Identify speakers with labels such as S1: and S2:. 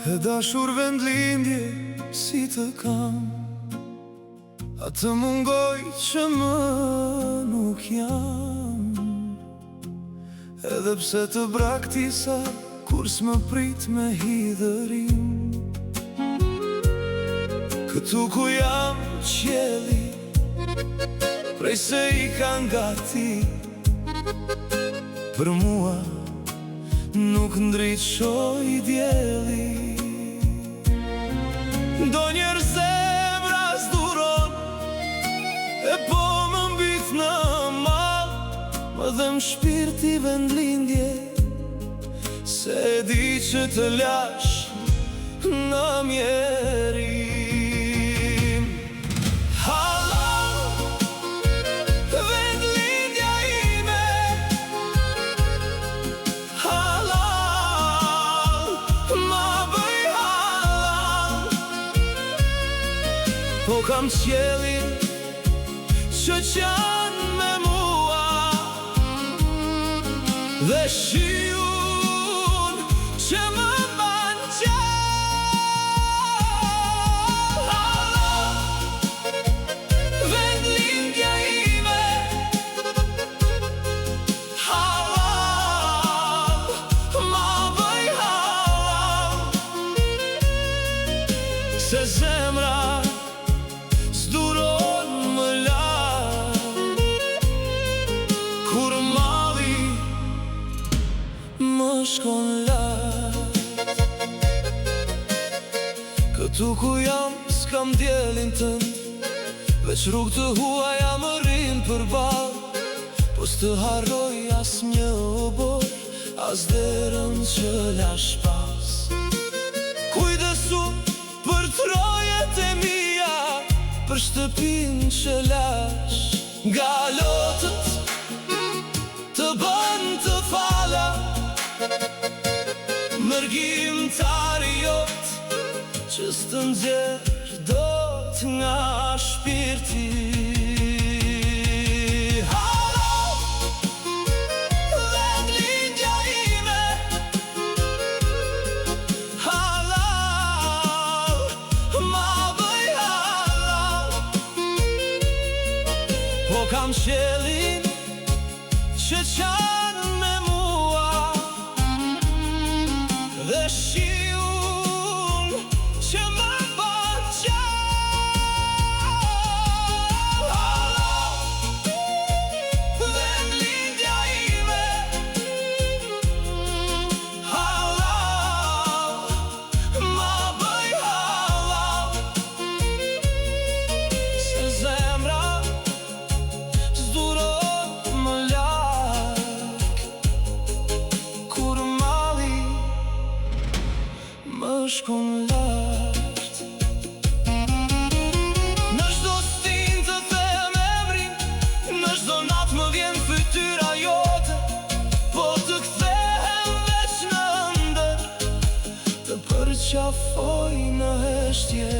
S1: E dashur vendlindje si të kam, atë mungoj që më nuk jam. Edhe pse të braktisa kur s'më prit me hidhërim, këtu ku jam qeli, prej se i kan gati, për mua nuk ndriqoj djeli. Do njerë zemra s'duron, e po më mbit në mal, më dhem shpirti vendlindje, se di që të lash në mjerim. Halal, vendlindja ime, halal, ma bëj halal. Po kam qelin që qan me mua, dhe shiun që më ban gjall. Halal, vendlindja ime, halal, ma bëj halal. Se zemra s'duron më lart, kur malli më shkon lart. Këtu ku jam s'kam djelin tënd, veç rrug të huaja më rrin përball. Po s'të harroj as një obor, as derën që lash pas. Kujdesu për trojet e mia, për shtëpin që lash. Galotët të bën të fala, mërgjimtari jot që s'të nxjerr dot nga shpirti. Halal, vendlindja ime, halal, ma bëj halal. Po kam qelin që qan me mua, dhe shiun që më ban gjall. Halal, vendlindja ime, halal, ma bëj halal. Se zemra s'duron më larg, kur malli më shkon lart. Në çdo stin të them emrin, në çdo nat më vjen fytyra jote, po të kthehem veç në ndër, të përqafoj në heshtje.